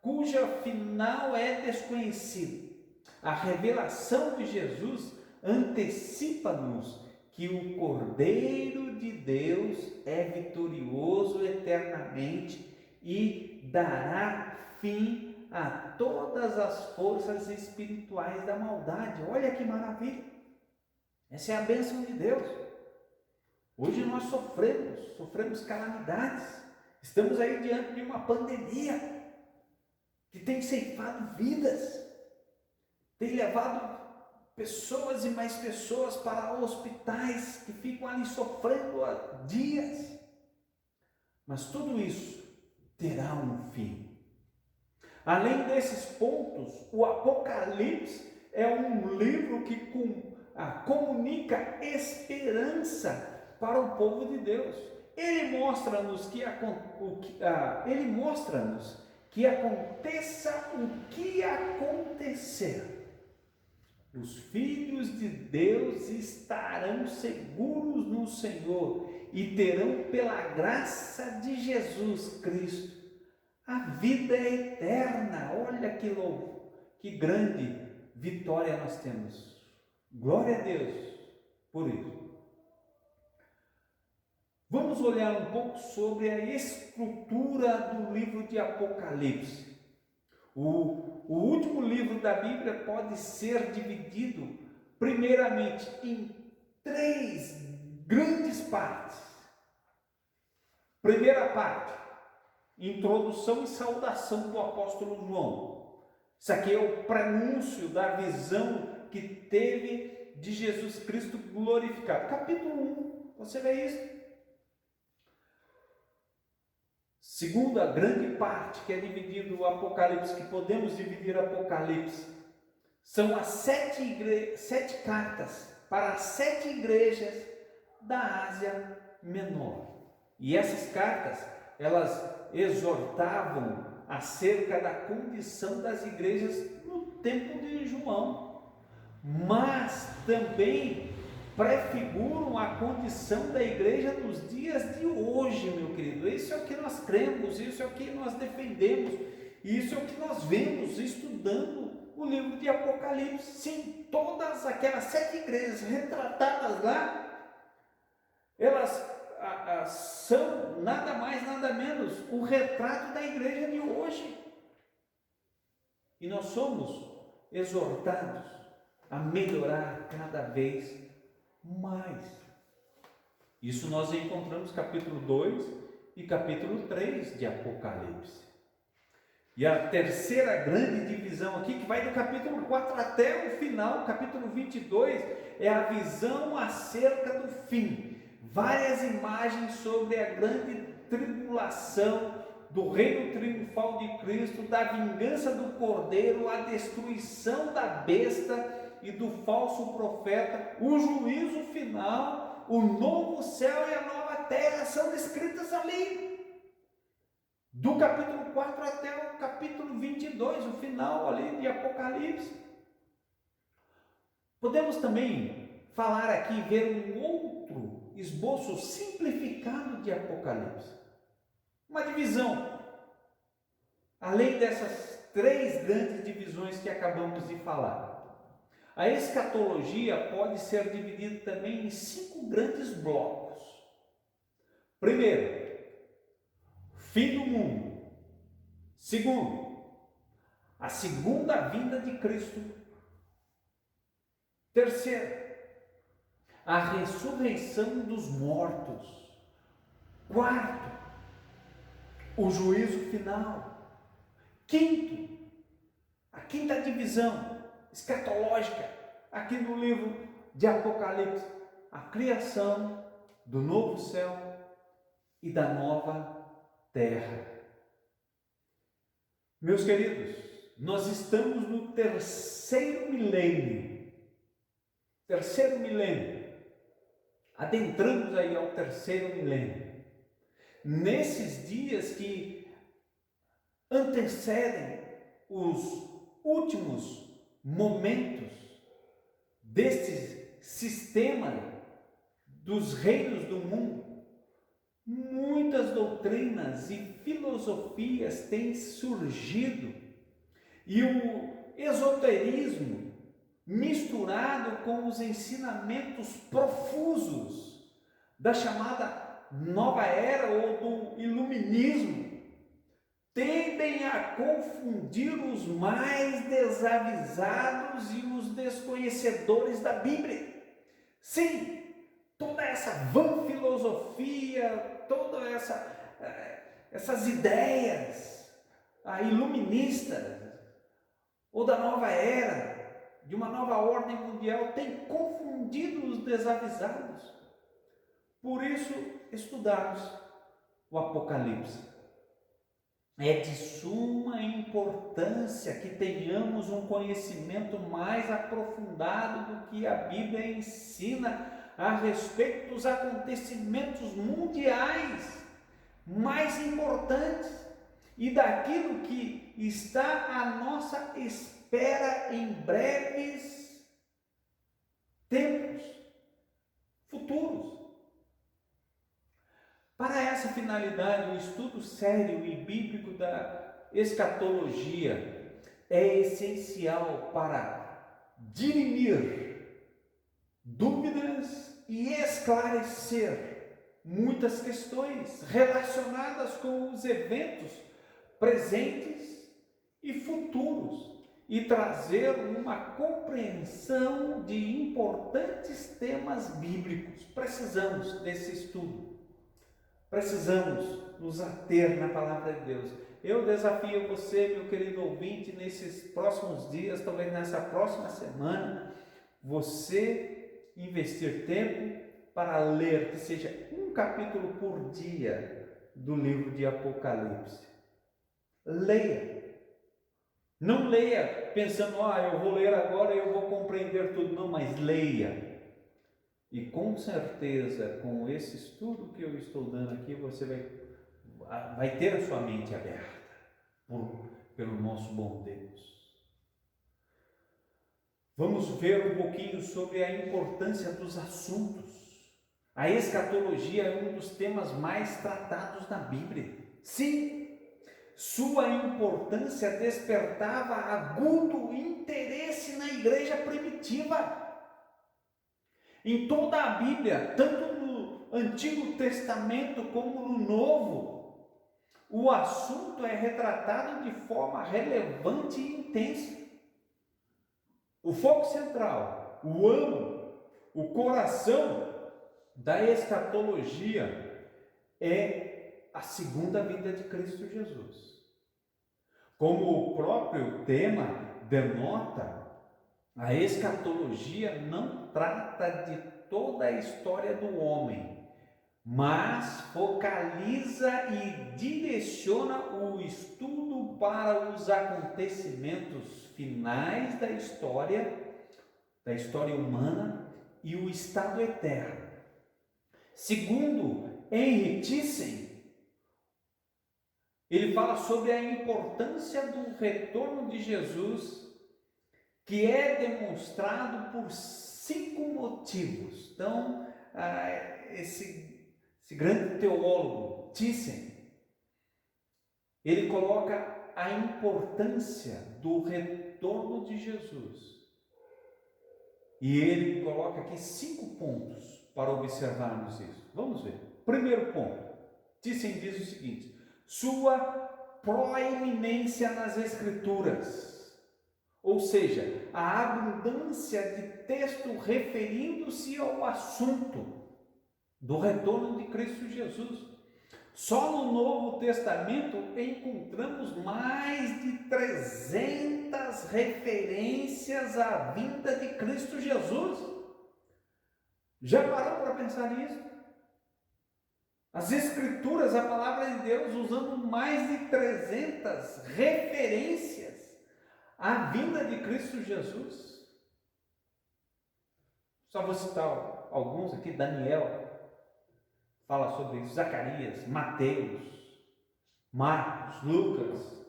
cuja final é desconhecido. A revelação de Jesus antecipa-nos que o Cordeiro de Deus é vitorioso eternamente e dará fim a todas as forças espirituais da maldade. Olha que maravilha! Essa é a bênção de Deus. Hoje nós sofremos calamidades. Estamos aí diante de uma pandemia que tem ceifado vidas, tem levado pessoas e mais pessoas para hospitais que ficam ali sofrendo há dias. Mas tudo isso terá um fim. Além desses pontos, o Apocalipse é um livro que comunica esperança para o povo de Deus. Ele mostra-nos que aconteça o que acontecer, os filhos de Deus estarão seguros no Senhor e terão, pela graça de Jesus Cristo, a vida eterna. Olha que grande vitória nós temos. Glória a Deus por isso. Vamos olhar um pouco sobre a estrutura do livro de Apocalipse. O último livro da Bíblia pode ser dividido, primeiramente, em 3 grandes partes. Primeira parte, introdução e saudação do apóstolo João. Isso aqui é o prenúncio da visão que teve de Jesus Cristo glorificado. Capítulo 1, você vê isso? Segunda grande parte, que é dividido o Apocalipse, que podemos dividir o Apocalipse, são as 7 cartas para as 7 igrejas da Ásia Menor. E essas cartas, elas exortavam acerca da condição das igrejas no tempo de João, mas também prefiguram a condição da igreja nos dias de hoje, meu querido. Isso é o que nós cremos, isso é o que nós defendemos, isso é o que nós vemos estudando o livro de Apocalipse. Sim, todas aquelas 7 igrejas retratadas lá, elas são nada mais, nada menos o retrato da igreja de hoje. E nós somos exortados a melhorar cada vez mais. Isso nós encontramos capítulo 2 e capítulo 3 de Apocalipse. E a terceira grande divisão aqui, que vai do capítulo 4 até o final, capítulo 22, é a visão acerca do fim. Várias imagens sobre a grande tribulação, do reino triunfal de Cristo, da vingança do Cordeiro, a destruição da besta e do falso profeta, o juízo final, o novo céu e a nova terra são descritas ali. Do capítulo 4 até o capítulo 22, o final ali de Apocalipse. Podemos também falar aqui, ver um outro esboço simplificado de Apocalipse. Uma divisão. Além dessas 3 grandes divisões que acabamos de falar. A escatologia pode ser dividida também em 5 grandes blocos. Primeiro, fim do mundo. Segundo, a segunda vinda de Cristo. Terceiro, a ressurreição dos mortos. Quarto, o juízo final. Quinto, a quinta divisão escatológica, aqui no livro de Apocalipse, a criação do novo céu e da nova terra. Meus queridos, nós estamos no terceiro milênio. Adentramos aí ao terceiro milênio. Nesses dias que antecedem os últimos momentos deste sistema dos reinos do mundo, muitas doutrinas e filosofias têm surgido e o esoterismo, misturado com os ensinamentos profusos da chamada Nova Era ou do Iluminismo, tendem a confundir os mais desavisados e os desconhecedores da Bíblia. Sim, toda essa vã filosofia, todas essas ideias iluministas ou da nova era, de uma nova ordem mundial, tem confundido os desavisados. Por isso, estudamos o Apocalipse. É de suma importância que tenhamos um conhecimento mais aprofundado do que a Bíblia ensina a respeito dos acontecimentos mundiais mais importantes e daquilo que está à nossa espera em breves tempos futuros. Para essa finalidade, o estudo sério e bíblico da escatologia é essencial para dirimir dúvidas e esclarecer muitas questões relacionadas com os eventos presentes e futuros e trazer uma compreensão de importantes temas bíblicos. Precisamos desse estudo. Precisamos nos ater na palavra de Deus. Eu desafio você, meu querido ouvinte, nesses próximos dias, talvez nessa próxima semana, você investir tempo para ler, que seja um capítulo por dia do livro de Apocalipse. Leia. Não leia pensando, eu vou ler agora e eu vou compreender tudo. Não, mas leia. E com certeza, com esse estudo que eu estou dando aqui, você vai ter a sua mente aberta pelo nosso bom Deus. Vamos ver um pouquinho sobre a importância dos assuntos. A escatologia é um dos temas mais tratados na Bíblia. Sim, sua importância despertava agudo interesse na igreja primitiva. Em toda a Bíblia, tanto no Antigo Testamento como no Novo, o assunto é retratado de forma relevante e intensa. O foco central, o âmago, o coração da escatologia é a segunda vinda de Cristo Jesus. Como o próprio tema denota, a escatologia não trata de toda a história do homem, mas focaliza e direciona o estudo para os acontecimentos finais da história humana e o estado eterno. Segundo Henry Thyssen, ele fala sobre a importância do retorno de Jesus, que é demonstrado por 5 motivos. Então, esse grande teólogo, Thyssen, ele coloca a importância do retorno de Jesus. E ele coloca aqui 5 pontos para observarmos isso. Vamos ver. Primeiro ponto, Thyssen diz o seguinte: sua proeminência nas Escrituras. Ou seja, a abundância de texto referindo-se ao assunto do retorno de Cristo Jesus. Só no Novo Testamento encontramos mais de 300 referências à vinda de Cristo Jesus. Já parou para pensar nisso? As Escrituras, a palavra de Deus, usando mais de 300 referências à vinda de Cristo Jesus. Só vou citar alguns aqui. Daniel fala sobre isso, Zacarias, Mateus, Marcos, Lucas,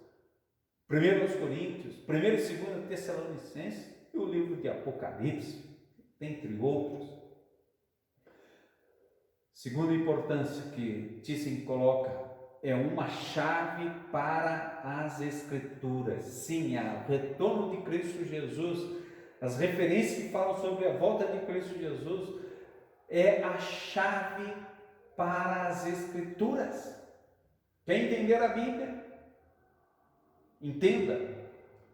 1 Coríntios, 1 e 2 Tessalonicenses e o livro de Apocalipse, dentre outros. Segunda importância que Thyssen coloca, é uma chave para as Escrituras. Sim, o retorno de Cristo Jesus, as referências que falam sobre a volta de Cristo Jesus, é a chave para as Escrituras. Quer entender a Bíblia? Entenda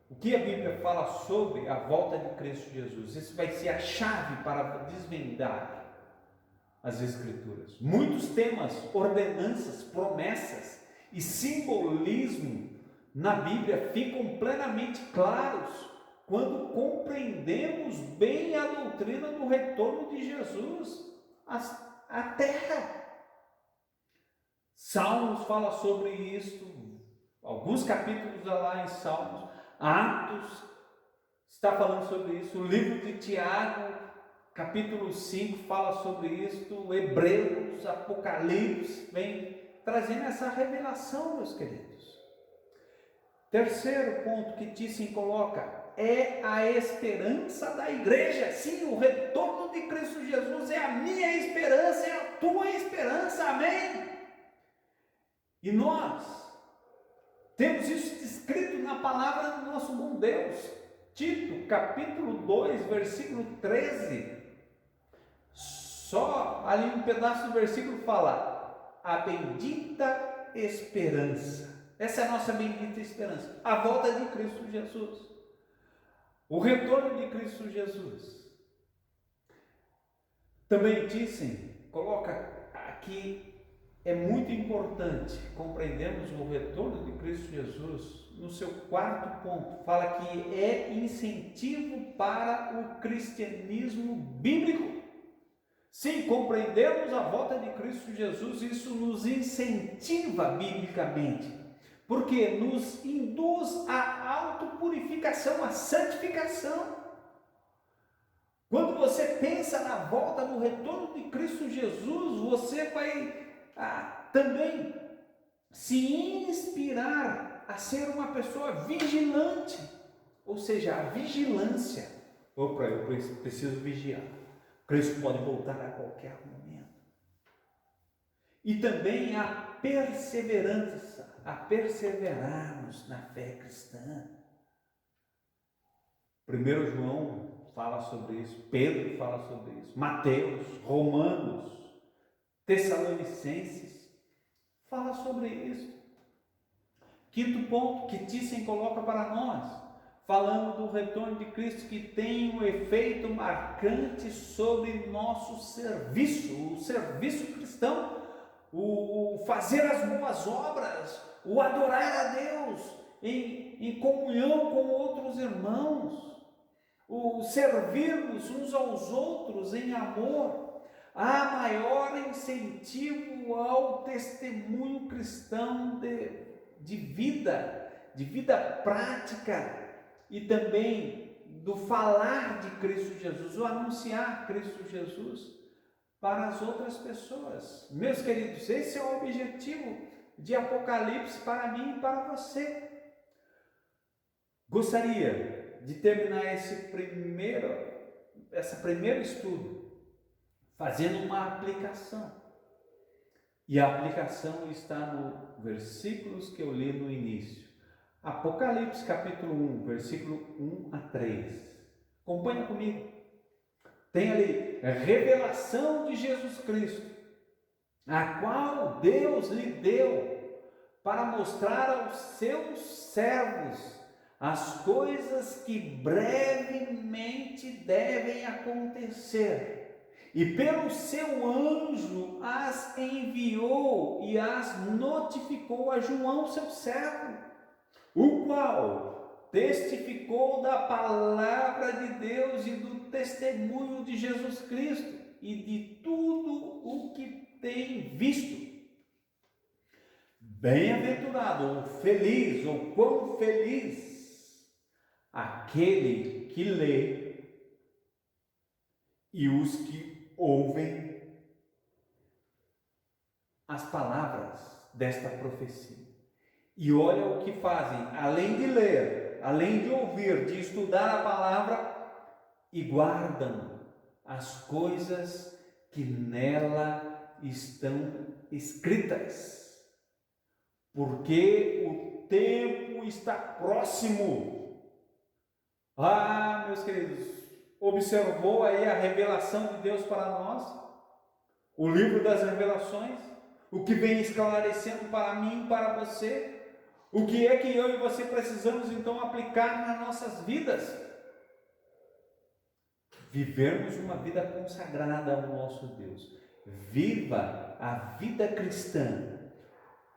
o que a Bíblia fala sobre a volta de Cristo Jesus. Isso vai ser a chave para desvendar as Escrituras. Muitos temas, ordenanças, promessas e simbolismo na Bíblia ficam plenamente claros quando compreendemos bem a doutrina do retorno de Jesus à terra. Salmos fala sobre isso, alguns capítulos lá em Salmos, Atos está falando sobre isso, o livro de Tiago, capítulo 5, fala sobre isso, Hebreus, Apocalipse, vem trazendo essa revelação, meus queridos. Terceiro ponto que Thyssen coloca, é a esperança da igreja. Sim, o retorno de Cristo Jesus é a minha esperança, é a tua esperança, amém? E nós temos isso escrito na palavra do nosso bom Deus. Tito, capítulo 2, versículo 13. Só ali um pedaço do versículo fala: a bendita esperança. Essa é a nossa bendita esperança. A volta de Cristo Jesus. O retorno de Cristo Jesus. Também Thyssen coloca aqui, é muito importante compreendermos o retorno de Cristo Jesus no seu quarto ponto. Fala que é incentivo para o cristianismo bíblico. Sim, compreendemos a volta de Cristo Jesus, isso nos incentiva biblicamente, porque nos induz à autopurificação, à santificação. Quando você pensa na volta, no retorno de Cristo Jesus, você vai também se inspirar a ser uma pessoa vigilante, ou seja, a vigilância. Opa, eu preciso vigiar. Cristo pode voltar a qualquer momento. E também a perseverança, a perseverarmos na fé cristã. 1 João fala sobre isso, Pedro fala sobre isso, Mateus, Romanos, Tessalonicenses fala sobre isso. Quinto ponto que Thyssen coloca para nós, falando do retorno de Cristo, que tem um efeito marcante sobre nosso serviço, o serviço cristão, o fazer as boas obras, o adorar a Deus em comunhão com outros irmãos, o servirmos uns aos outros em amor. Há maior incentivo ao testemunho cristão de vida prática, e também do falar de Cristo Jesus, o anunciar Cristo Jesus para as outras pessoas. Meus queridos, esse é o objetivo de Apocalipse para mim e para você. Gostaria de terminar esse primeiro estudo fazendo uma aplicação. E a aplicação está no versículos que eu li no início. Apocalipse capítulo 1, versículo 1 a 3. Acompanha comigo. Tem ali a revelação de Jesus Cristo, a qual Deus lhe deu para mostrar aos seus servos as coisas que brevemente devem acontecer. E pelo seu anjo as enviou e as notificou a João, seu servo, o qual testificou da palavra de Deus e do testemunho de Jesus Cristo e de tudo o que tem visto. Bem-aventurado, ou feliz, ou quão feliz, aquele que lê e os que ouvem as palavras desta profecia. E olha o que fazem, além de ler, além de ouvir, de estudar a palavra, e guardam as coisas que nela estão escritas, porque o tempo está próximo. Ah, meus queridos, observou aí a revelação de Deus para nós, o livro das revelações, o que vem esclarecendo para mim e para você, o que é que eu e você precisamos então aplicar nas nossas vidas. Vivermos uma vida consagrada ao nosso Deus. Viva a vida cristã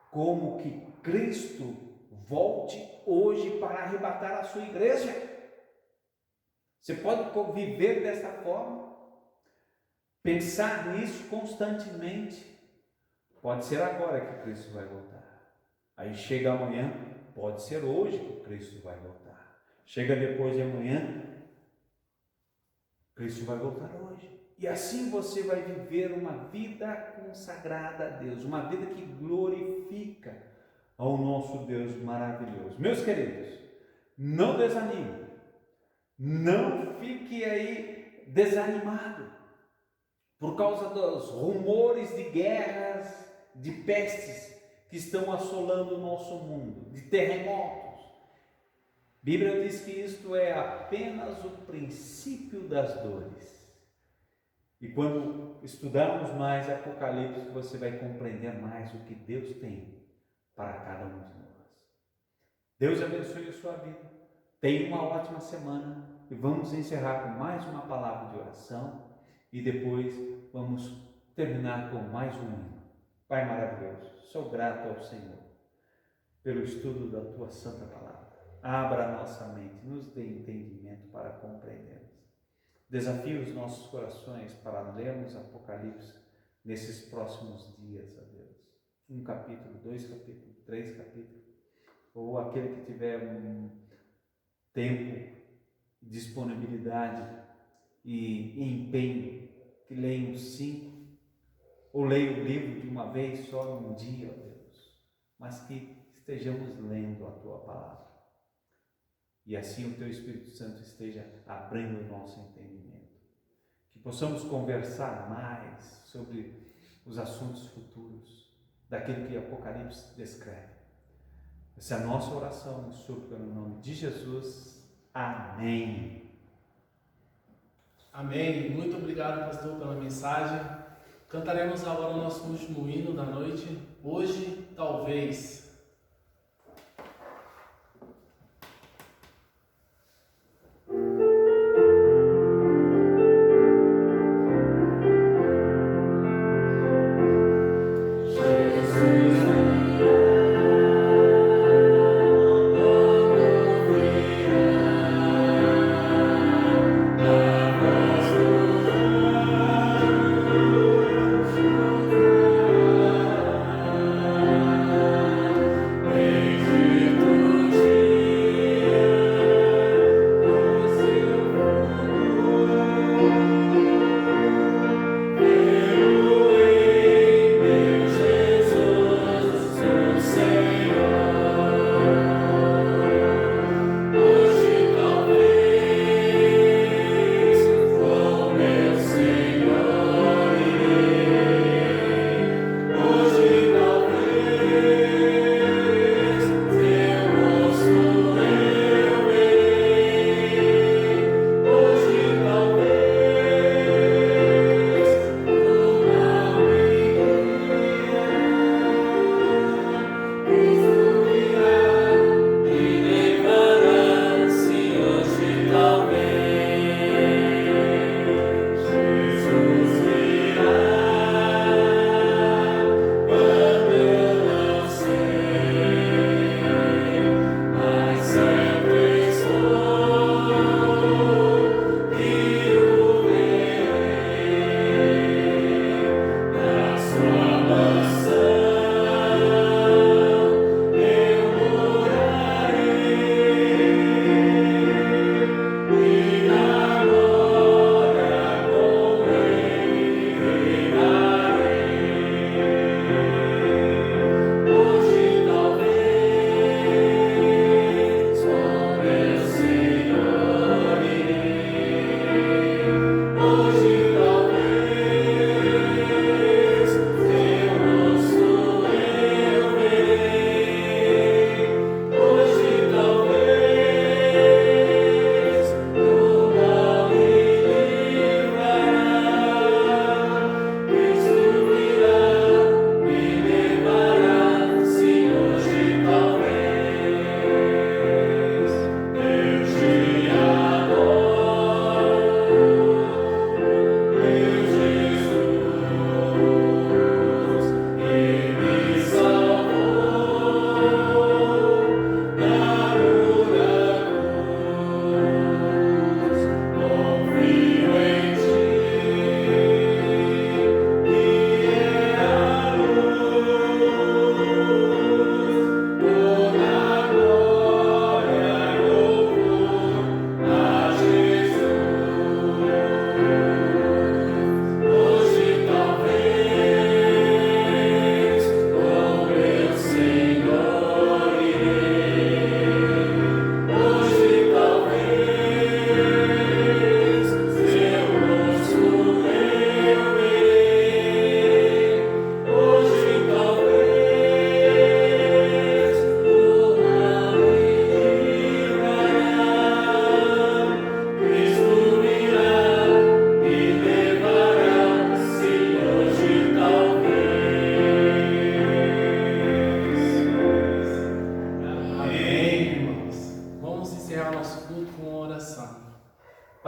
como que Cristo volte hoje para arrebatar a sua igreja. Você pode viver dessa forma, pensar nisso constantemente. Pode ser agora que Cristo vai voltar. Aí chega amanhã, pode ser hoje que Cristo vai voltar. Chega depois de amanhã, Cristo vai voltar hoje. E assim você vai viver uma vida consagrada a Deus, uma vida que glorifica ao nosso Deus maravilhoso. Meus queridos, não desanime. Não fique aí desanimado por causa dos rumores de guerras, de pestes que estão assolando o nosso mundo, de terremotos. A Bíblia diz que isto é apenas o princípio das dores. E quando estudarmos mais Apocalipse, você vai compreender mais o que Deus tem para cada um de nós. Deus abençoe a sua vida. Tenha uma ótima semana e vamos encerrar com mais uma palavra de oração e depois vamos terminar com mais um hino. Pai maravilhoso, sou grato ao Senhor pelo estudo da Tua Santa Palavra. Abra a nossa mente, nos dê entendimento para compreendermos. Desafie os nossos corações para lermos Apocalipse nesses próximos dias, ó Deus. 1 capítulo, 2 capítulos, 3 capítulos, ou aquele que tiver tempo, disponibilidade e empenho, que leia uns 5, ou leia o livro de uma vez só num dia, ó Deus, mas que estejamos lendo a Tua Palavra. E assim o Teu Espírito Santo esteja abrindo o nosso entendimento. Que possamos conversar mais sobre os assuntos futuros, daquilo que Apocalipse descreve. Essa é a nossa oração, súplica no nome de Jesus. Amém. Amém. Muito obrigado, pastor, pela mensagem. Cantaremos agora o nosso último hino da noite. Hoje, talvez.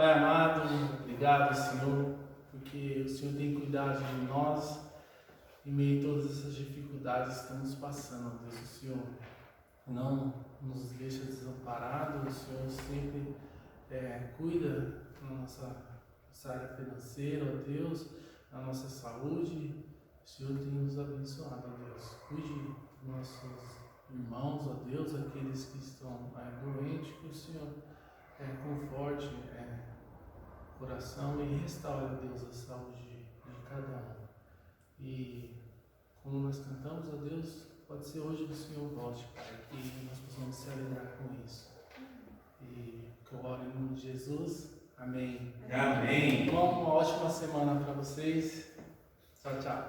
Pai amado, obrigado, Senhor, porque o Senhor tem cuidado de nós em meio a todas essas dificuldades que estamos passando, Deus. O Senhor não nos deixa desamparados, o Senhor sempre cuida da nossa área financeira, ó Deus, da nossa saúde. O Senhor tem nos abençoado, ó Deus. Cuide dos nossos irmãos, ó Deus, aqueles que estão doentes, que o Senhor conforte o coração e restaure, ó Deus, a saúde de cada um. E como nós cantamos, ó Deus, pode ser hoje que o Senhor volte, Pai, e nós possamos se alegrar com isso. E que eu oro em nome de Jesus. Amém. Amém. Uma ótima semana para vocês. Tchau, tchau.